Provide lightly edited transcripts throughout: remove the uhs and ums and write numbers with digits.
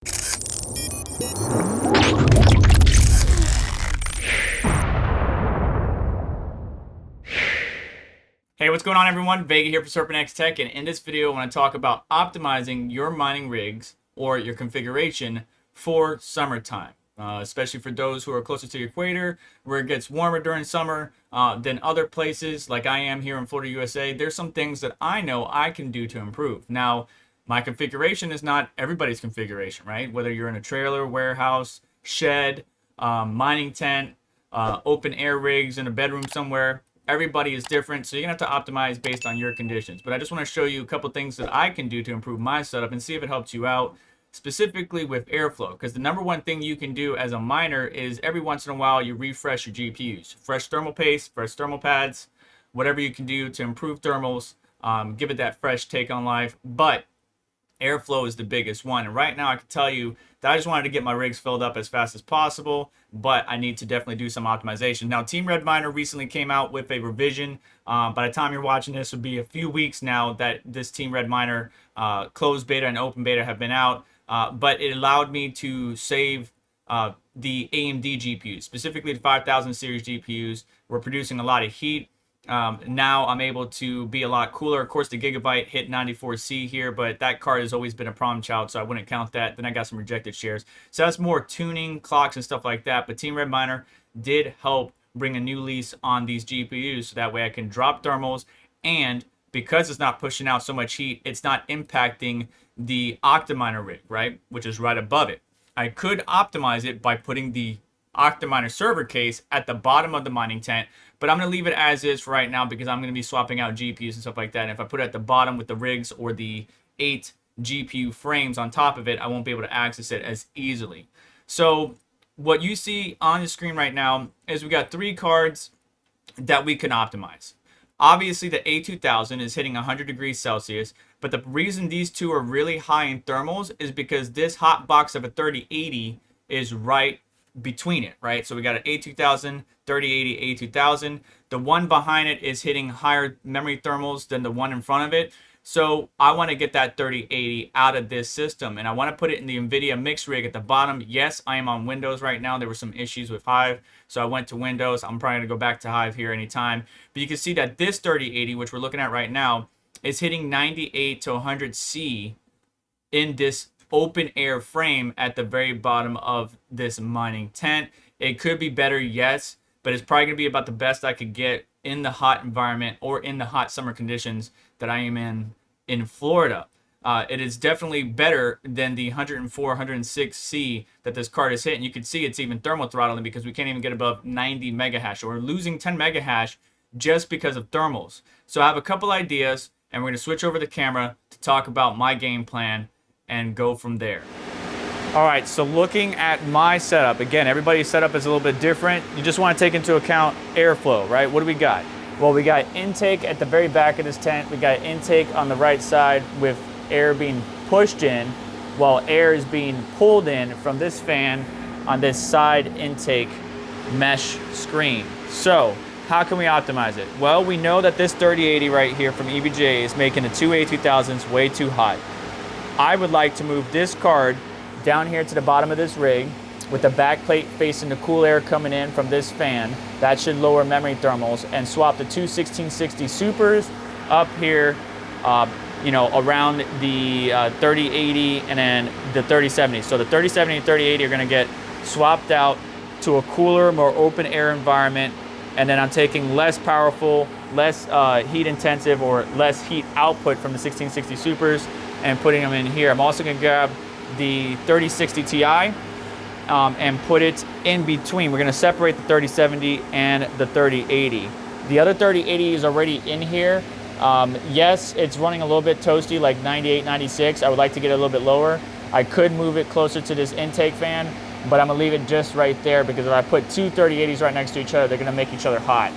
Hey, what's going on everyone? Vega here for Serpent Tech, and in this video I want to talk about optimizing your mining rigs or your configuration for summertime. Especially for those who are closer to the equator, where it gets warmer during summer than other places like I am here in Florida, USA. There's some things that I know I can do to improve. Now, my configuration is not everybody's configuration, right? Whether you're in a trailer, warehouse, shed, mining tent, open air rigs in a bedroom somewhere, everybody is different, so you're gonna have to optimize based on your conditions. But I just want to show you a couple things that I can do to improve my setup and see if it helps you out, specifically with airflow. Because the number one thing you can do as a miner is every once in a while you refresh your GPUs. Fresh thermal paste, fresh thermal pads, whatever you can do to improve thermals, give it that fresh take on life. But airflow is the biggest one, and right now I can tell you that I just wanted to get my rigs filled up as fast as possible, but I need to definitely do some optimization. Now, Team Red Miner recently came out with a revision. By the time you're watching this, will be a few weeks now that this Team Red Miner closed beta and open beta have been out, but it allowed me to save the AMD GPUs, specifically the 5000 series GPUs. We're producing a lot of heat. Now I'm able to be a lot cooler. Of course, the Gigabyte hit 94C here, but that card has always been a problem child, so I wouldn't count that. Then I got some rejected shares. So that's more tuning, clocks, and stuff like that. But Team Red Miner did help bring a new lease on these GPUs, so that way I can drop thermals, and because it's not pushing out so much heat, it's not impacting the Octaminer rig, right, which is right above it. I could optimize it by putting the Octaminer server case at the bottom of the mining tent, but I'm going to leave it as is for right now because I'm going to be swapping out GPUs and stuff like that. And if I put it at the bottom with the rigs or the 8 GPU frames on top of it, I won't be able to access it as easily. So what you see on the screen right now is we got 3 cards that we can optimize. Obviously, the A2000 is hitting 100 degrees Celsius, but the reason these two are really high in thermals is because this hot box of a 3080 is right between it, right? So we got an A2000, 3080, A2000. The one behind it is hitting higher memory thermals than the one in front of it. So I want to get that 3080 out of this system, and I want to put it in the Nvidia mix rig at the bottom. Yes, I am on Windows right now. There were some issues with Hive, so I went to Windows. I'm probably going to go back to Hive here anytime. But you can see that this 3080, which we're looking at right now, is hitting 98 to 100C in this open air frame at the very bottom of this mining tent. It could be better, yes, but it's probably going to be about the best I could get in the hot environment or in the hot summer conditions that I am in Florida. It is definitely better than the 104, 106C that this card is hitting. You can see it's even thermal throttling because we can't even get above 90 mega hash. So we're losing 10 mega hash just because of thermals. So I have a couple ideas, and we're going to switch over the camera to talk about my game plan and go from there. All right, so looking at my setup, again, everybody's setup is a little bit different. You just want to take into account airflow, right? What do we got? Well, we got intake at the very back of this tent. We got intake on the right side with air being pushed in, while air is being pulled in from this fan on this side intake mesh screen. So how can we optimize it? Well, we know that this 3080 right here from EVGA is making the 2 A2000s way too hot. I would like to move this card down here to the bottom of this rig with the back plate facing the cool air coming in from this fan. That should lower memory thermals, and swap the 2 1660 Supers up here, you know, around the 3080 and then the 3070. So the 3070 and 3080 are going to get swapped out to a cooler, more open air environment, and then I'm taking less powerful, less heat intensive, or less heat output from the 1660 Supers and putting them in here. I'm also going to grab the 3060 Ti and put it in between. We're going to separate the 3070 and the 3080. The other 3080 is already in here. Yes, it's running a little bit toasty, like 98, 96. I would like to get it a little bit lower. I could move it closer to this intake fan, but I'm going to leave it just right there because if I put two 3080s right next to each other, they're going to make each other hot.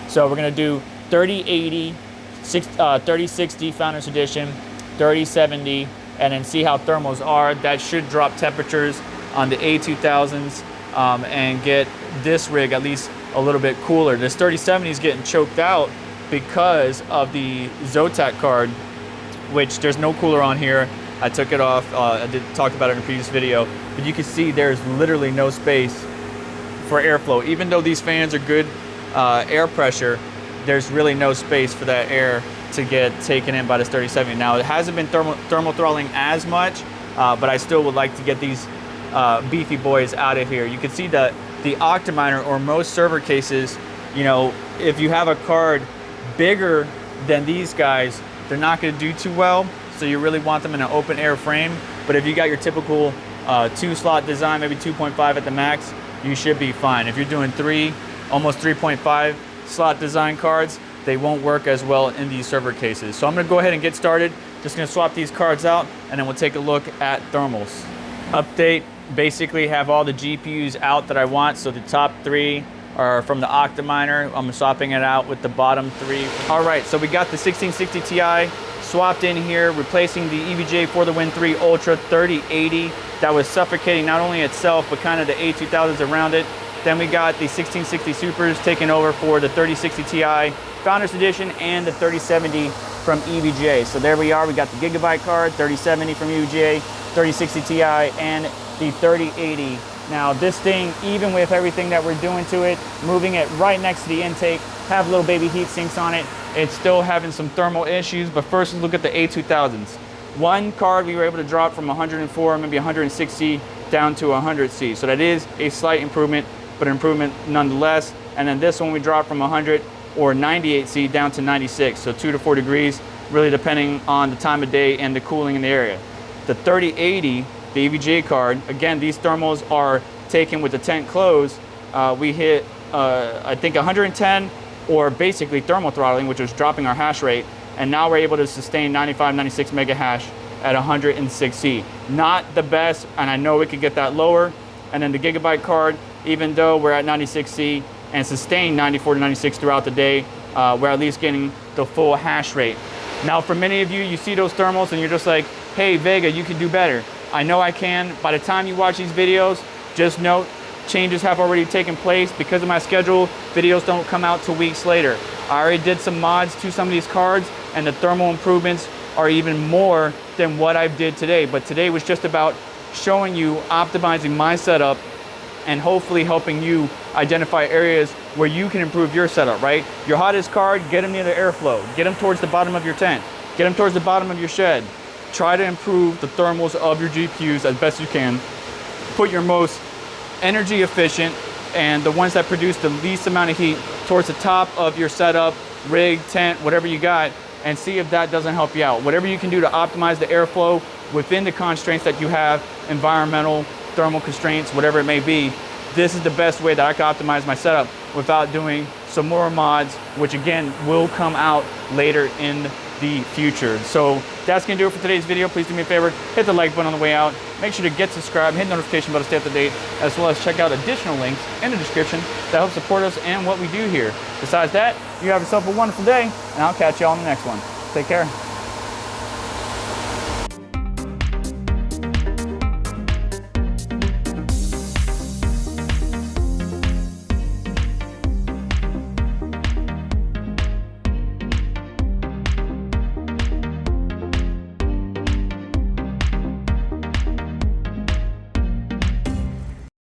So we're going to do 3080, 3060 Founders Edition, 3070, and then see how thermals are. That should drop temperatures on the A2000s and get this rig at least a little bit cooler. This 3070 is getting choked out because of the Zotac card, which there's no cooler on here. I took it off. I talked about it in a previous video, but you can see there's literally no space for airflow. Even though these fans are good air pressure, there's really no space for that air to get taken in by this 3070. Now, it hasn't been thermal throttling as much, but I still would like to get these beefy boys out of here. You can see that the Octominer, or most server cases, you know, if you have a card bigger than these guys, they're not going to do too well. So you really want them in an open air frame. But if you got your typical 2-slot design, maybe 2.5 at the max, you should be fine. If you're doing almost 3.5 slot design cards, they won't work as well in these server cases. So I'm going to go ahead and get started. Just going to swap these cards out, and then we'll take a look at thermals. Update, basically have all the GPUs out that I want. So the top 3 are from the Octominer. I'm swapping it out with the bottom 3. All right, so we got the 1660 Ti swapped in here, replacing the EVGA for the Win 3 Ultra 3080 that was suffocating not only itself, but kind of the A2000s around it. Then we got the 1660 Supers taking over for the 3060 Ti Founders Edition and the 3070 from EVGA. So there we are, we got the Gigabyte card, 3070 from EVGA, 3060 Ti, and the 3080. Now this thing, even with everything that we're doing to it, moving it right next to the intake, have little baby heat sinks on it, it's still having some thermal issues. But first, let's look at the A2000s. One card we were able to drop from 104, maybe 160 down to 100C. So that is a slight improvement, but an improvement nonetheless. And then this one we dropped from 100 or 98C down to 96. So 2 to 4 degrees, really depending on the time of day and the cooling in the area. The 3080, the EVGA card, again, these thermals are taken with the tent closed. We hit, I think 110, or basically thermal throttling, which was dropping our hash rate. And now we're able to sustain 95, 96 mega hash at 106C. Not the best, and I know we could get that lower. And then the Gigabyte card, even though we're at 96C and sustain 94 to 96 throughout the day, we're at least getting the full hash rate. Now, for many of you, you see those thermals and you're just like, hey, Vega, you can do better. I know I can. By the time you watch these videos, just note, changes have already taken place. Because of my schedule, videos don't come out till weeks later. I already did some mods to some of these cards, and the thermal improvements are even more than what I did today. But today was just about showing you, optimizing my setup, and hopefully helping you identify areas where you can improve your setup, right? Your hottest card, get them near the airflow. Get them towards the bottom of your tent. Get them towards the bottom of your shed. Try to improve the thermals of your GPUs as best you can. Put your most energy efficient and the ones that produce the least amount of heat towards the top of your setup, rig, tent, whatever you got, and see if that doesn't help you out. Whatever you can do to optimize the airflow within the constraints that you have, environmental, thermal constraints, whatever it may be, this is the best way that I can optimize my setup without doing some more mods, which again will come out later in the future. So that's gonna do it for today's video. Please do me a favor, hit the like button on the way out. Make sure to get subscribed, hit the notification bell to stay up to date, as well as check out additional links in the description that help support us and what we do here. Besides that, you have yourself a wonderful day, and I'll catch you all in the next one. Take care.